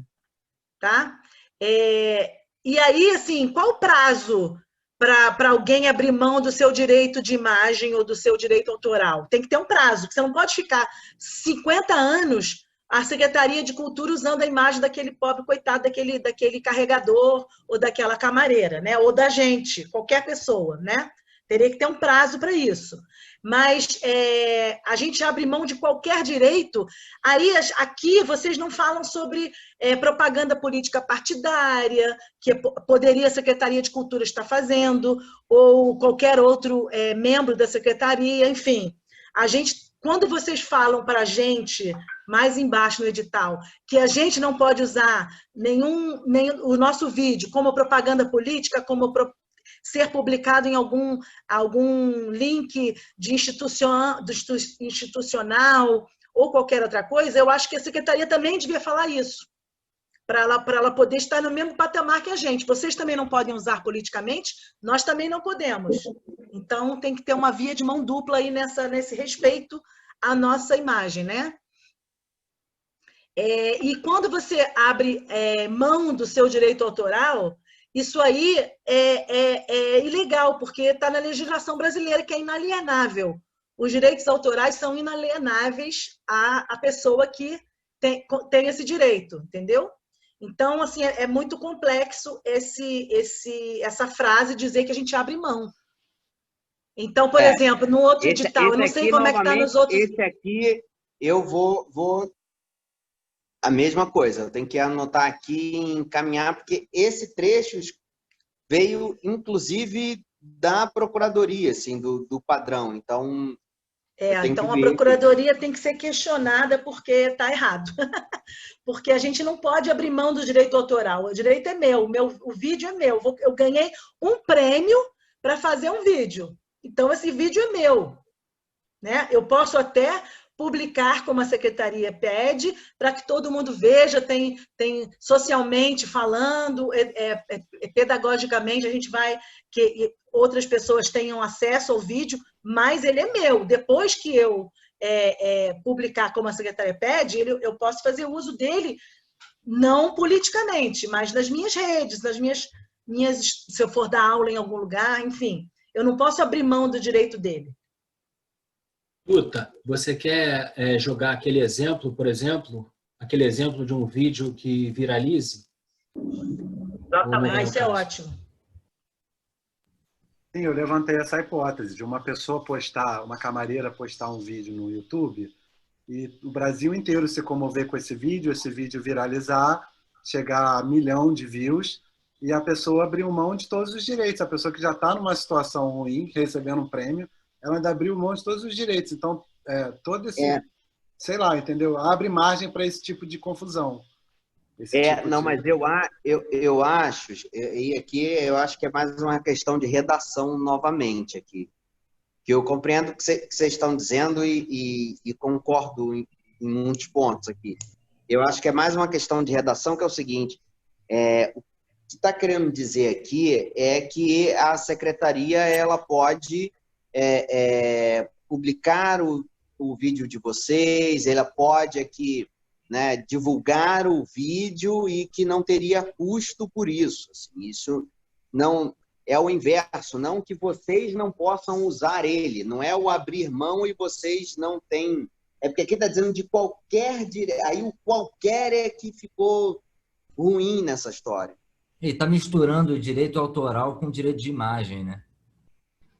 tá? E aí, assim, qual o prazo para alguém abrir mão do seu direito de imagem ou do seu direito autoral? Tem que ter um prazo, porque você não pode ficar 50 anos a Secretaria de Cultura usando a imagem daquele pobre coitado, daquele carregador ou daquela camareira, né? Ou da gente, qualquer pessoa, né? Teria que ter um prazo para isso. Mas a gente abre mão de qualquer direito. Aí, aqui, vocês não falam sobre propaganda política partidária, que poderia a Secretaria de Cultura estar fazendo, ou qualquer outro membro da Secretaria, enfim. Quando vocês falam para a gente, mais embaixo no edital, que a gente não pode usar o nosso vídeo como propaganda política, como ser publicado em algum link de institucional ou qualquer outra coisa, eu acho que a Secretaria também devia falar isso, para ela poder estar no mesmo patamar que a gente. Vocês também não podem usar politicamente, nós também não podemos. Então, tem que ter uma via de mão dupla aí nesse respeito à nossa imagem, né? E quando você abre mão do seu direito autoral, isso aí é ilegal, porque está na legislação brasileira, que é inalienável. Os direitos autorais são inalienáveis à pessoa que tem esse direito, entendeu? Então, assim, é muito complexo essa frase dizer que a gente abre mão. Então, por exemplo, no outro edital, eu não sei como é que está nos outros... Esse aqui, eu vou... A mesma coisa, eu tenho que anotar aqui e encaminhar, porque esse trecho veio, inclusive, da Procuradoria, assim, do padrão. Então, então a Procuradoria tem que ser questionada porque está errado. Porque a gente não pode abrir mão do direito autoral. O direito é meu, o vídeo é meu. Eu ganhei um prêmio para fazer um vídeo. Então, esse vídeo é meu, né? Eu posso até publicar como a Secretaria pede, para que todo mundo veja, tem socialmente falando, pedagogicamente, a gente vai que outras pessoas tenham acesso ao vídeo, mas ele é meu. Depois que eu publicar como a Secretaria pede, eu posso fazer uso dele, não politicamente, mas nas minhas redes, nas minhas, se eu for dar aula em algum lugar, enfim. Eu não posso abrir mão do direito dele. Luta, você quer jogar aquele exemplo, por exemplo, aquele exemplo de um vídeo que viralize? Exatamente. Isso é ótimo. Sim, eu levantei essa hipótese de uma pessoa uma camareira postar um vídeo no YouTube e o Brasil inteiro se comover com esse vídeo viralizar, chegar a 1 milhão de views e a pessoa abriu mão de todos os direitos. A pessoa que já está numa situação ruim, recebendo um prêmio, ela ainda abriu mão de todos os direitos. Então, todo esse, sei lá, entendeu? Abre margem para esse tipo de confusão. Mas eu acho, e aqui eu acho que é mais uma questão de redação novamente aqui. Que eu compreendo o que vocês estão dizendo e concordo em muitos pontos aqui. Eu acho que é mais uma questão de redação, que é o seguinte, o que está querendo dizer aqui é que a secretaria ela pode publicar o vídeo de vocês, ela pode aqui, né, divulgar o vídeo e que não teria custo por isso. Assim, isso não é o inverso, não que vocês não possam usar ele, não é o abrir mão e vocês não têm... É porque aqui está dizendo de qualquer direito, aí o qualquer é que ficou ruim nessa história. Ele está misturando o direito autoral com o direito de imagem, né?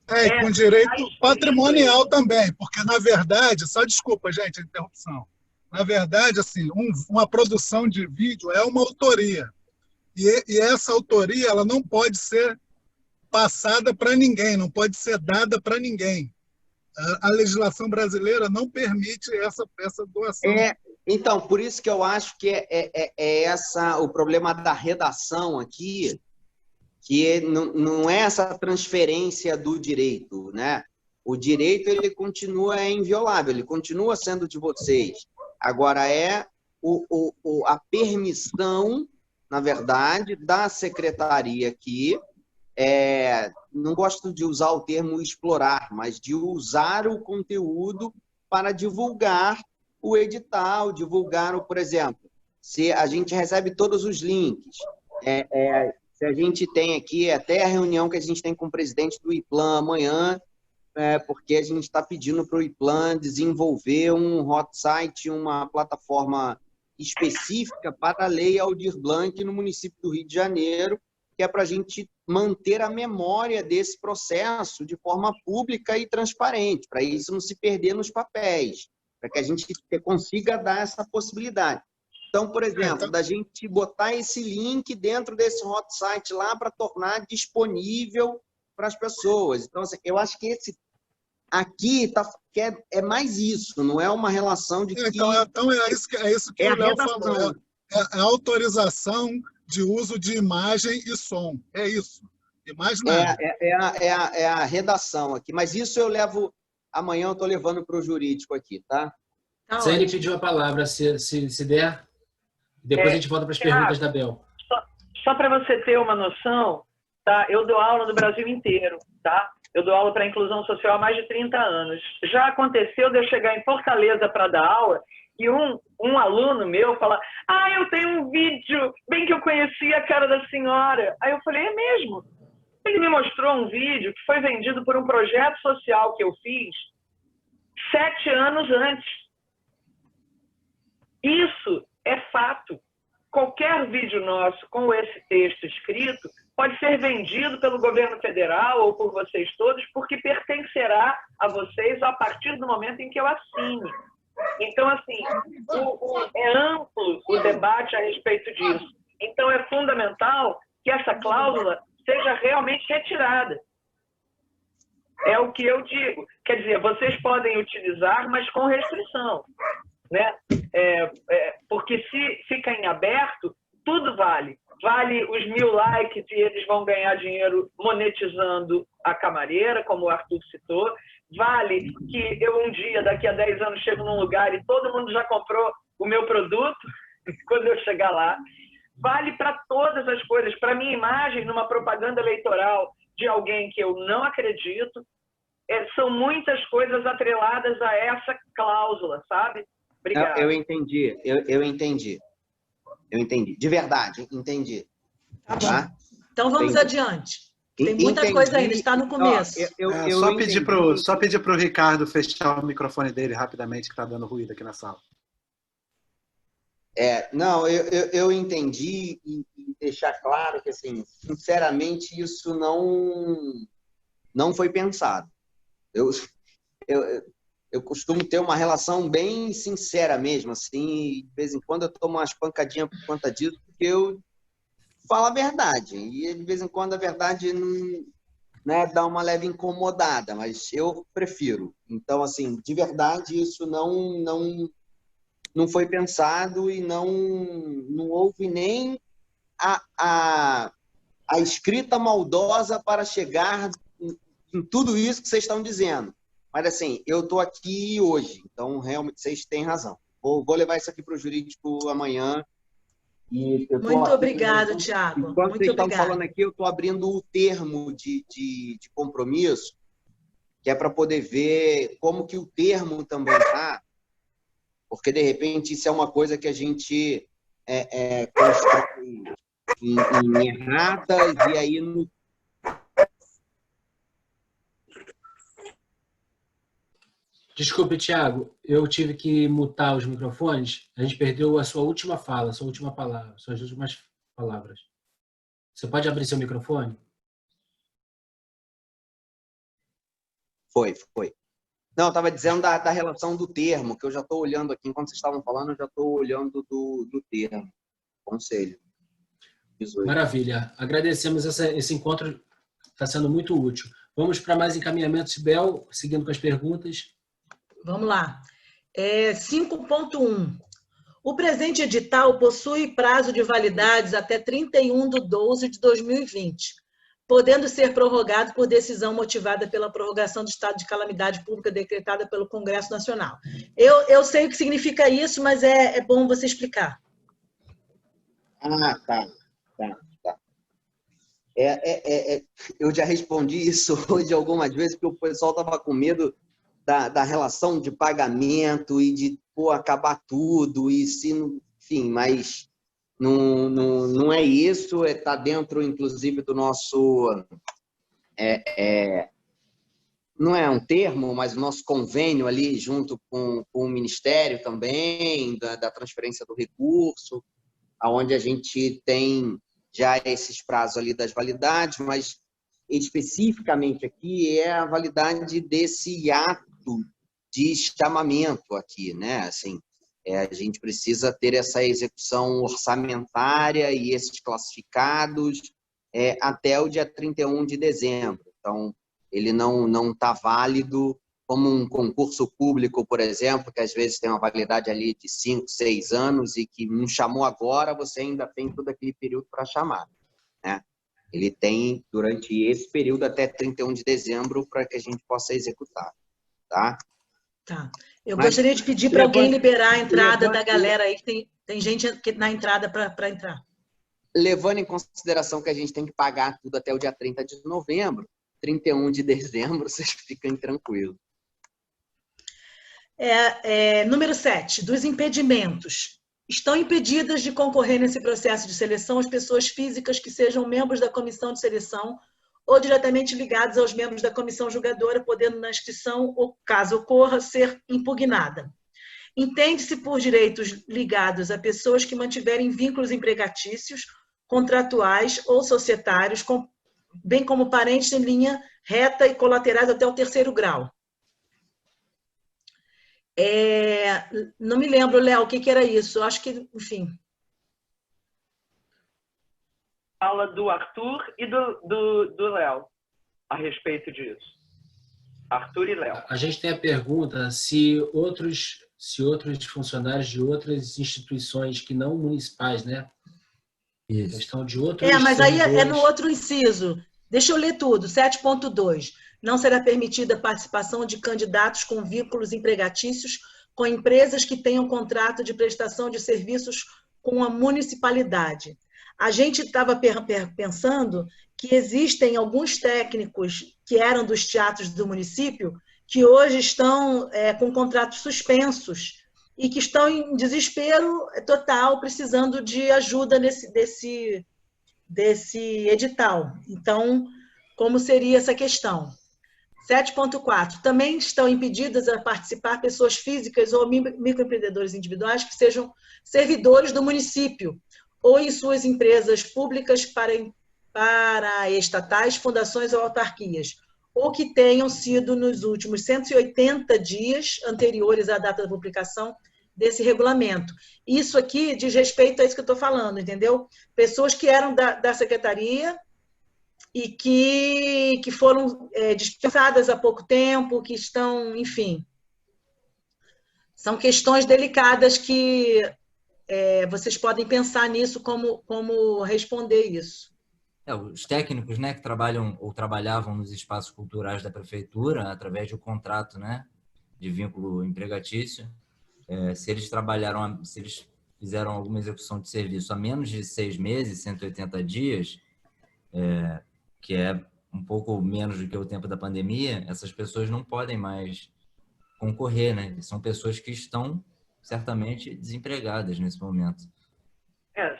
E com direito patrimonial também, porque, na verdade, só desculpa, gente, a interrupção. Na verdade, assim, uma produção de vídeo é uma autoria. E essa autoria ela não pode ser passada para ninguém, não pode ser dada para ninguém. A legislação brasileira não permite essa doação. Então, por isso que eu acho que o problema da redação aqui, que não é essa transferência do direito, né? O direito ele continua inviolável, ele continua sendo de vocês. Agora a permissão, na verdade, da secretaria aqui, não gosto de usar o termo explorar, mas de usar o conteúdo para divulgar o edital, por exemplo, se a gente recebe todos os links, se a gente tem aqui até a reunião que a gente tem com o presidente do IPLAN amanhã, porque a gente está pedindo para o IPLAN desenvolver um hot site, uma plataforma específica para a Lei Aldir Blanc no município do Rio de Janeiro, que é para a gente manter a memória desse processo de forma pública e transparente, para isso não se perder nos papéis, para que a gente consiga dar essa possibilidade. Então, por exemplo, da gente botar esse link dentro desse hot site lá para tornar disponível para as pessoas. Então, assim, eu acho que esse aqui é mais isso, não é uma relação de que... Então é isso que o Léo falou. É a autorização de uso de imagem e som. É isso. E mais nada. É a redação aqui. Mas isso eu levo... Amanhã eu estou levando para o jurídico aqui, tá? Célia pediu a palavra, se der. Depois a gente volta para as perguntas da Bel. Só para você ter uma noção, tá? Eu dou aula no Brasil inteiro, tá? Eu dou aula para a inclusão social há mais de 30 anos. Já aconteceu de eu chegar em Fortaleza para dar aula e um aluno meu falar: eu tenho um vídeo, bem que eu conheci a cara da senhora. Aí eu falei: é mesmo? Ele me mostrou um vídeo que foi vendido por um projeto social que eu fiz 7 anos antes. Isso é fato. Qualquer vídeo nosso com esse texto escrito pode ser vendido pelo governo federal ou por vocês todos, porque pertencerá a vocês a partir do momento em que eu assine. Então, assim, é amplo o debate a respeito disso. Então, é fundamental que essa cláusula seja realmente retirada. É o que eu digo. Quer dizer, vocês podem utilizar, mas com restrição, né? Porque se fica em aberto, tudo vale. Vale os 1000 likes e eles vão ganhar dinheiro monetizando a camareira, como o Arthur citou. Vale que eu um dia, daqui a 10 anos, chego num lugar e todo mundo já comprou o meu produto quando eu chegar lá. Vale para todas as coisas. Para minha imagem, numa propaganda eleitoral de alguém que eu não acredito, são muitas coisas atreladas a essa cláusula, sabe? Obrigado. Eu entendi. Eu entendi. De verdade, entendi. Tá? Então vamos adiante. Tem muita coisa ainda, está no começo. Só pedir para o Ricardo fechar o microfone dele rapidamente, que está dando ruído aqui na sala. Não, eu entendi e deixar claro que, assim, sinceramente, isso não foi pensado. Eu costumo ter uma relação bem sincera mesmo, assim, de vez em quando eu tomo umas pancadinhas por conta disso, porque fala a verdade. E de vez em quando a verdade não, né, dá uma leve incomodada, mas eu prefiro. Então, assim, de verdade, isso não foi pensado e não houve nem a escrita maldosa para chegar em tudo isso que vocês estão dizendo. Mas, assim, eu estou aqui hoje, então, realmente, vocês têm razão. Vou levar isso aqui para o jurídico amanhã. E Muito obrigado, Tiago. Enquanto Muito vocês estão obrigado. falando aqui, eu estou abrindo o termo de compromisso, que é para poder ver como que o termo também está, porque, de repente, isso é uma coisa que a gente constrói em erratas, e aí no... Desculpe, Tiago, eu tive que mutar os microfones. A gente perdeu a sua última fala, sua última palavra, suas últimas palavras. Você pode abrir seu microfone? Foi. Não, eu estava dizendo da relação do termo, que eu já estou olhando aqui, enquanto vocês estavam falando, eu já estou olhando do termo. Conselho. 18. Maravilha. Agradecemos esse encontro, está sendo muito útil. Vamos para mais encaminhamentos, Bel, seguindo com as perguntas. Vamos lá. 5.1. O presente edital possui prazo de validades até 31/12/2020, podendo ser prorrogado por decisão motivada pela prorrogação do estado de calamidade pública decretada pelo Congresso Nacional. Eu sei o que significa isso, mas é bom você explicar. Ah, tá. Eu já respondi isso hoje algumas vezes, porque o pessoal estava com medo da relação de pagamento e de acabar tudo, e se, enfim, mas não é isso, está dentro, inclusive, do nosso... não é um termo, mas o nosso convênio ali, junto com o Ministério também, da transferência do recurso, onde a gente tem já esses prazos ali das validades, mas especificamente aqui é a validade desse ato de chamamento aqui, né? Assim, a gente precisa ter essa execução orçamentária e esses classificados até o dia 31 de dezembro. Então, ele não está válido como um concurso público, por exemplo, que às vezes tem uma validade ali de 5, 6 anos e que não chamou agora, você ainda tem todo aquele período para chamar, né? Ele tem durante esse período até 31 de dezembro para que a gente possa executar, tá? Tá. Eu gostaria de pedir para alguém liberar a entrada da galera aí, que tem gente na entrada para entrar. Levando em consideração que a gente tem que pagar tudo até o dia 30 de novembro, 31 de dezembro, vocês fiquem tranquilos. Número 7, dos impedimentos. Estão impedidas de concorrer nesse processo de seleção as pessoas físicas que sejam membros da comissão de seleção ou diretamente ligados aos membros da comissão julgadora, podendo na inscrição, ou caso ocorra, ser impugnada. Entende-se por direitos ligados a pessoas que mantiverem vínculos empregatícios, contratuais ou societários, bem como parentes em linha reta e colaterais até o 3º grau. Não me lembro, Léo, o que era isso? Acho que, enfim. Fala do Arthur e do Léo a respeito disso. Arthur e Léo. A gente tem a pergunta se outros funcionários de outras instituições que não municipais, né? Isso. Questão de outros mas aí servidores. no outro inciso. Deixa eu ler tudo. 7.2. Não será permitida a participação de candidatos com vínculos empregatícios com empresas que tenham contrato de prestação de serviços com a municipalidade. A gente estava pensando que existem alguns técnicos que eram dos teatros do município que hoje estão com contratos suspensos e que estão em desespero total, precisando de ajuda desse edital. Então, como seria essa questão? 7.4. Também estão impedidas a participar pessoas físicas ou microempreendedores individuais que sejam servidores do município ou em suas empresas públicas para estatais, fundações ou autarquias, ou que tenham sido, nos últimos 180 dias anteriores à data da publicação, desse regulamento. Isso aqui diz respeito a isso que eu estou falando, entendeu? Pessoas que eram da secretaria e que foram dispensadas há pouco tempo, que estão, enfim. São questões delicadas que vocês podem pensar nisso, como responder isso. Os técnicos, né, que trabalham ou trabalhavam nos espaços culturais da prefeitura, através de um contrato, né, de vínculo empregatício, se eles fizeram alguma execução de serviço há menos de 6 meses, 180 dias, que é um pouco menos do que o tempo da pandemia, essas pessoas não podem mais concorrer, né? São pessoas que estão certamente desempregadas nesse momento.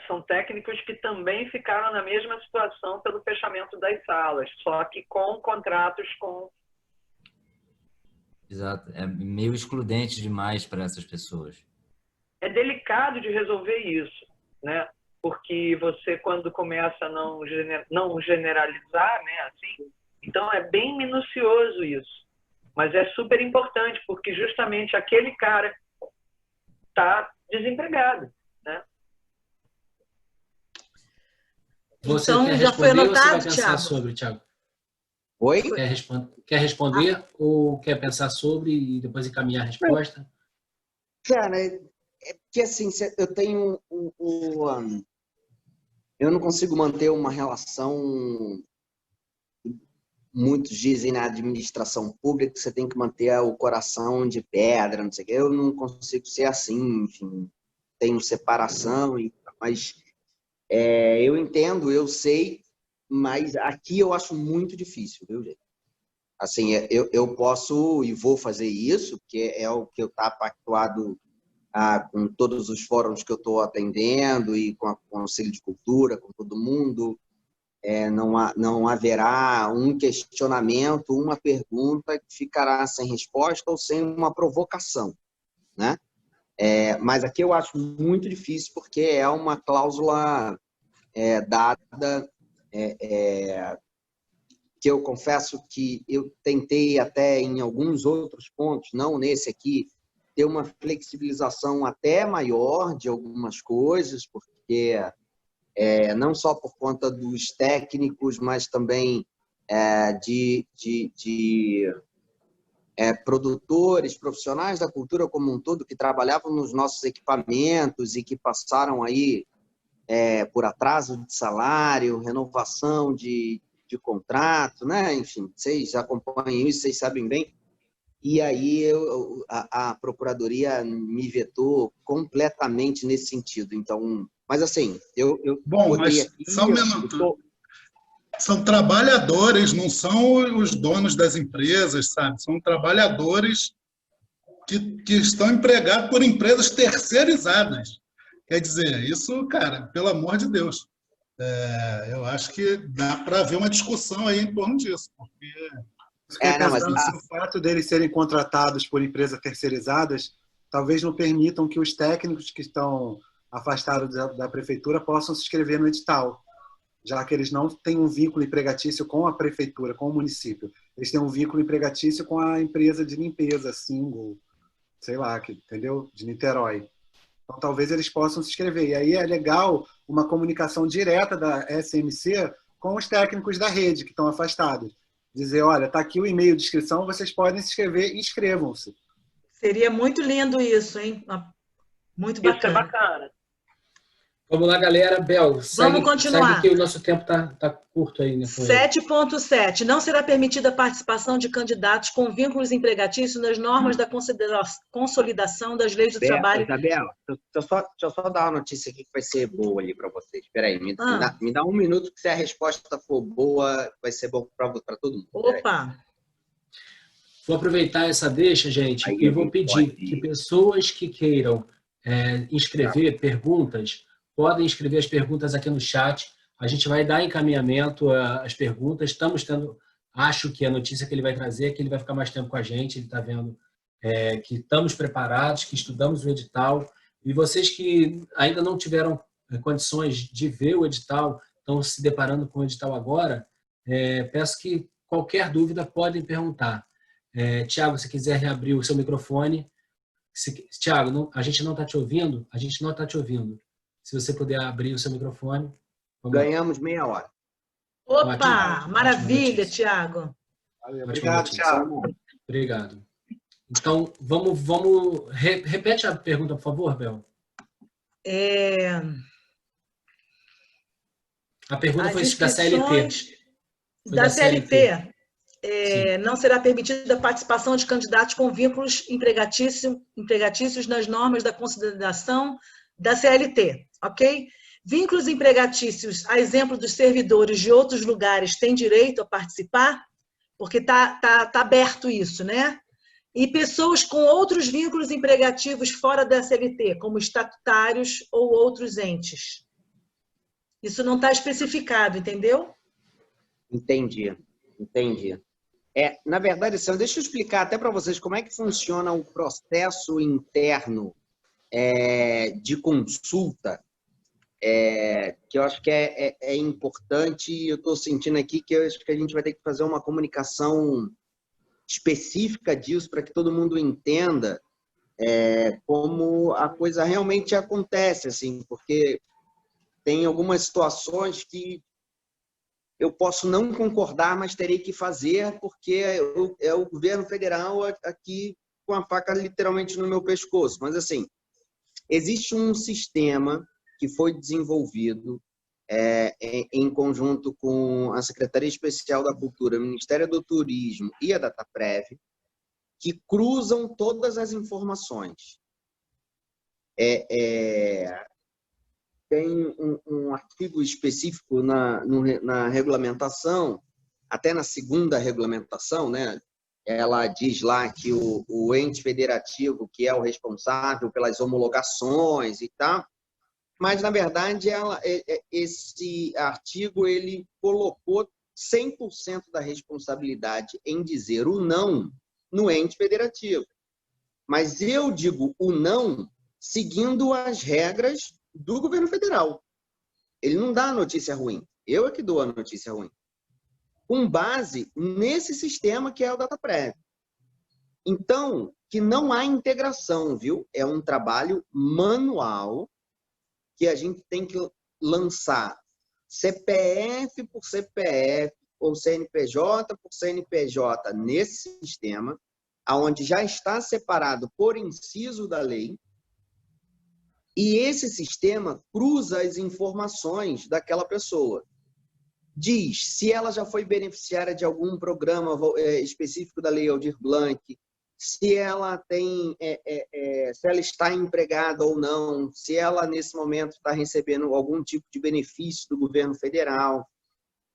São técnicos que também ficaram na mesma situação pelo fechamento das salas, só que com contratos com... Exato. É meio excludente demais para essas pessoas. É delicado de resolver isso, né? Porque você, quando começa a não generalizar, né, assim, então é bem minucioso isso. Mas é super importante, porque justamente aquele cara está desempregado, né? Você então, quer já foi responder ou você vai anotado, pensar Thiago? sobre, Thiago? Oi? Quer responder ou quer pensar sobre e depois encaminhar a resposta? Cara, é que assim, eu tenho eu não consigo manter uma relação. Muitos dizem na administração pública que você tem que manter o coração de pedra, não sei o quê. Eu não consigo ser assim, enfim, tenho separação, mas eu entendo, eu sei, mas aqui eu acho muito difícil, viu, gente? Assim, eu posso e vou fazer isso, porque é o que eu está pactuado com todos os fóruns que eu estou atendendo e com o Conselho de Cultura, com todo mundo. Não haverá um questionamento, uma pergunta que ficará sem resposta ou sem uma provocação, né? Mas aqui eu acho muito difícil, porque é uma cláusula dada, que eu confesso que eu tentei até em alguns outros pontos, não nesse aqui, ter uma flexibilização até maior de algumas coisas, porque não só por conta dos técnicos, mas também de produtores, profissionais da cultura como um todo, que trabalhavam nos nossos equipamentos e que passaram aí por atraso de salário, renovação de contrato, né? Enfim, vocês acompanham isso, vocês sabem bem. E aí a Procuradoria me vetou completamente nesse sentido. Então, mas assim, Bom, mas aqui, só um minuto. São trabalhadores, não são os donos das empresas, sabe? São trabalhadores que estão empregados por empresas terceirizadas. Quer dizer, isso, cara, pelo amor de Deus, eu acho que dá para haver uma discussão aí em torno disso, porque... O fato deles serem contratados por empresas terceirizadas talvez não permitam que os técnicos que estão afastados da prefeitura possam se inscrever no edital, já que eles não têm um vínculo empregatício com a prefeitura, com o município. Eles têm um vínculo empregatício com a empresa de limpeza, Single, sei lá, entendeu? De Niterói. Então, talvez eles possam se inscrever. E aí é legal uma comunicação direta da SMC com os técnicos da rede que estão afastados. Dizer, olha, está aqui o e-mail de inscrição, vocês podem se inscrever e inscrevam-se. Seria muito lindo isso, hein? Muito bacana. Isso é bacana. Vamos lá, galera. Bel, vamos continuar. Segue que o nosso tempo tá curto aí, né? 7.7. Não será permitida a participação de candidatos com vínculos empregatícios nas normas da consolidação das leis do trabalho. Isabel, deixa eu só dar uma notícia aqui que vai ser boa ali para vocês. Espera aí, me dá um minuto, que se a resposta for boa, vai ser bom para todo mundo. Opa! Vou aproveitar essa deixa, gente, e vou pedir que pessoas que queiram inscrever perguntas, podem escrever as perguntas aqui no chat. A gente vai dar encaminhamento às perguntas. Estamos tendo, acho que a notícia que ele vai trazer é que ele vai ficar mais tempo com a gente. Ele está vendo que estamos preparados, que estudamos o edital. E vocês que ainda não tiveram condições de ver o edital, estão se deparando com o edital agora, peço que qualquer dúvida podem perguntar. Tiago, se quiser reabrir o seu microfone, Tiago, a gente não está te ouvindo? A gente não está te ouvindo. Se você puder abrir o seu microfone. Ganhamos meia hora. Opa, Ótimo, maravilha, Tiago. Obrigado, Tiago. Obrigado. Então, vamos repete a pergunta, por favor, Bel. A pergunta foi da CLT. Da CLT. Não será permitida a participação de candidatos com vínculos empregatícios nas normas da consideração da CLT, ok? Vínculos empregatícios, a exemplo dos servidores de outros lugares, têm direito a participar? Porque tá aberto isso, né? E pessoas com outros vínculos empregativos fora da CLT, como estatutários ou outros entes. Isso não está especificado, entendeu? Entendi. Na verdade, assim, deixa eu explicar até para vocês como é que funciona o processo interno de consulta, que eu acho que é importante, e eu estou sentindo aqui que eu acho que a gente vai ter que fazer uma comunicação específica disso para que todo mundo entenda como a coisa realmente acontece, assim, porque tem algumas situações que eu posso não concordar, mas terei que fazer porque é o governo federal aqui com a faca literalmente no meu pescoço. Mas, assim, existe um sistema que foi desenvolvido em conjunto com a Secretaria Especial da Cultura, o Ministério do Turismo e a Dataprev, que cruzam todas as informações. Tem um artigo específico na regulamentação, até na segunda regulamentação, né? Ela diz lá que o ente federativo, que é o responsável pelas homologações e tal, mas, na verdade, esse artigo ele colocou 100% da responsabilidade em dizer o não no ente federativo. Mas eu digo o não seguindo as regras do governo federal. Ele não dá a notícia ruim. Eu é que dou a notícia ruim. Com base nesse sistema que é o Dataprev. Então, que não há integração, viu? É um trabalho manual que a gente tem que lançar CPF por CPF ou CNPJ por CNPJ nesse sistema, onde já está separado por inciso da lei, e esse sistema cruza as informações daquela pessoa. Diz se ela já foi beneficiária de algum programa específico da Lei Aldir Blanc, se ela se ela está empregada ou não, se ela nesse momento está recebendo algum tipo de benefício do governo federal,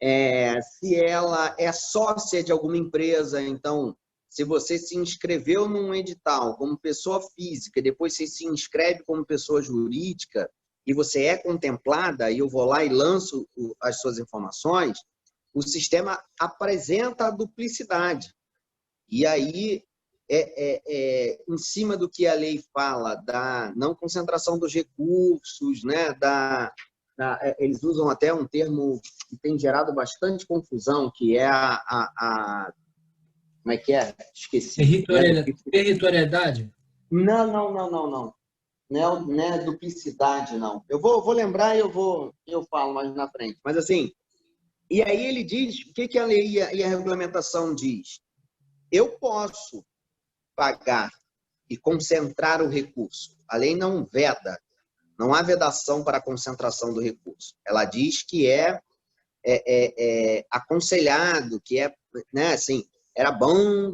se ela é sócia de alguma empresa. Então, se você se inscreveu num edital como pessoa física, depois você se inscreve como pessoa jurídica e você é contemplada, e eu vou lá e lanço as suas informações, o sistema apresenta a duplicidade. E aí, em cima do que a lei fala da não concentração dos recursos, né, eles usam até um termo que tem gerado bastante confusão, que é como é que é? Esqueci. Territorialidade? Não. Não é duplicidade, não. Eu vou lembrar e eu falo mais na frente. Mas assim, e aí ele diz, o que a lei e a regulamentação diz? Eu posso pagar e concentrar o recurso. A lei não veda, não há vedação para a concentração do recurso. Ela diz que é aconselhado, que né, assim, era bom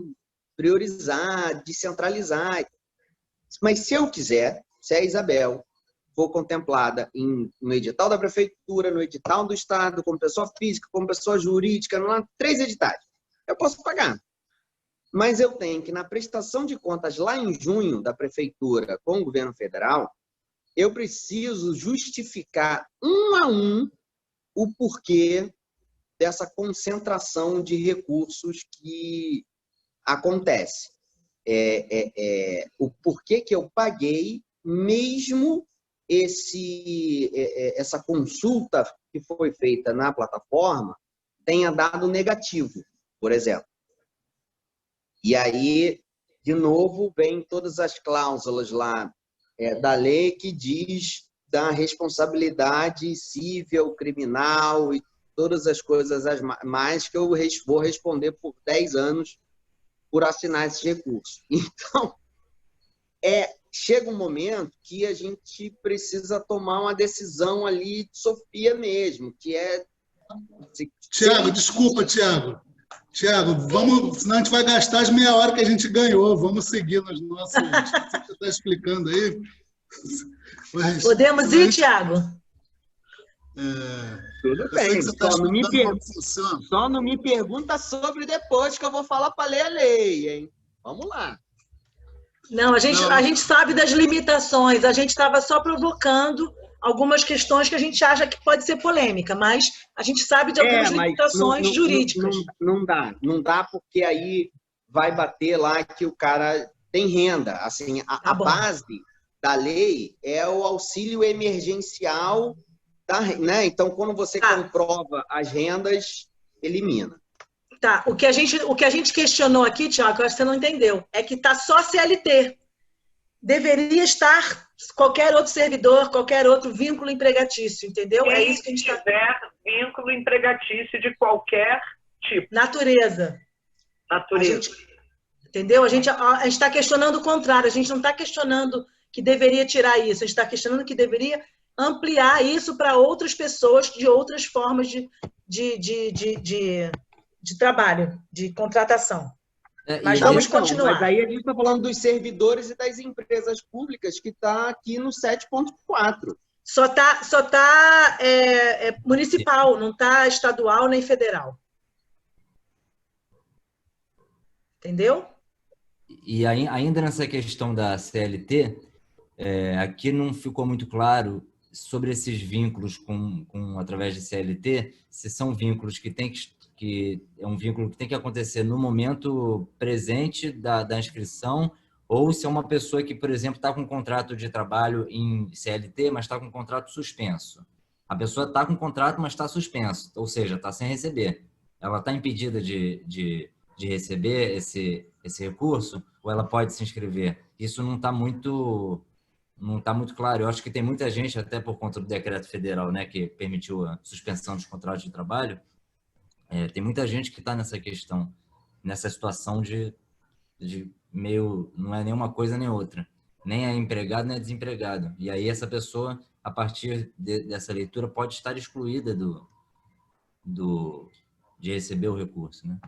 priorizar, descentralizar. Mas se eu quiser, se a Isabel for contemplada no edital da prefeitura, no edital do estado, como pessoa física, como pessoa jurídica, não há 3 editais, eu posso pagar. Mas eu tenho que, na prestação de contas lá em junho da prefeitura com o governo federal, eu preciso justificar um a um o porquê dessa concentração de recursos que acontece. O porquê que eu paguei, mesmo essa consulta que foi feita na plataforma tenha dado negativo, por exemplo. E aí de novo, vem todas as cláusulas lá da lei que diz da responsabilidade civil, criminal e todas as coisas mais que eu vou responder por 10 anos por assinar esse recurso. Então, chega um momento que a gente precisa tomar uma decisão ali de Sofia mesmo, que é... Tiago, desculpa, Tiago. Tiago, vamos, senão a gente vai gastar as meia hora que a gente ganhou. Vamos seguir nos nossos... Você está explicando aí? Mas, podemos ir, Tiago? Tudo bem, só não me pergunta sobre depois que eu vou falar para ler a lei, hein? Vamos lá. Não, a gente sabe das limitações, a gente estava só provocando algumas questões que a gente acha que pode ser polêmica, mas a gente sabe de algumas limitações jurídicas. Não dá porque aí vai bater lá que o cara tem renda. Assim, a base da lei é o auxílio emergencial, né? Então, quando você comprova as rendas, elimina. Tá, o que a gente questionou aqui, Tiago, eu acho que você não entendeu, é que está só CLT. Deveria estar qualquer outro servidor, qualquer outro vínculo empregatício, entendeu? Quem é isso que a gente tiver vínculo empregatício de qualquer tipo. Natureza. Entendeu? A gente está questionando o contrário, a gente não está questionando que deveria tirar isso, a gente está questionando que deveria ampliar isso para outras pessoas de outras formas de trabalho, de contratação. Mas vamos continuar. Mas aí a gente está falando dos servidores e das empresas públicas que está aqui no 7.4. Só tá municipal, não está estadual nem federal. Entendeu? E ainda nessa questão da CLT, aqui não ficou muito claro sobre esses vínculos através de CLT, se são vínculos que é um vínculo que tem que acontecer no momento presente da inscrição, ou se é uma pessoa que, por exemplo, está com um contrato de trabalho em CLT, mas está com um contrato suspenso. A pessoa está com um contrato, mas está suspenso, ou seja, está sem receber. Ela está impedida de receber esse recurso, ou ela pode se inscrever? Isso não está muito claro. Eu acho que tem muita gente, até por conta do decreto federal, né, que permitiu a suspensão dos contratos de trabalho, tem muita gente que está nessa questão, nessa situação de meio, não é nem uma coisa nem outra, nem é empregado nem é desempregado. E aí essa pessoa, a partir dessa leitura, pode estar excluída de receber o recurso, né?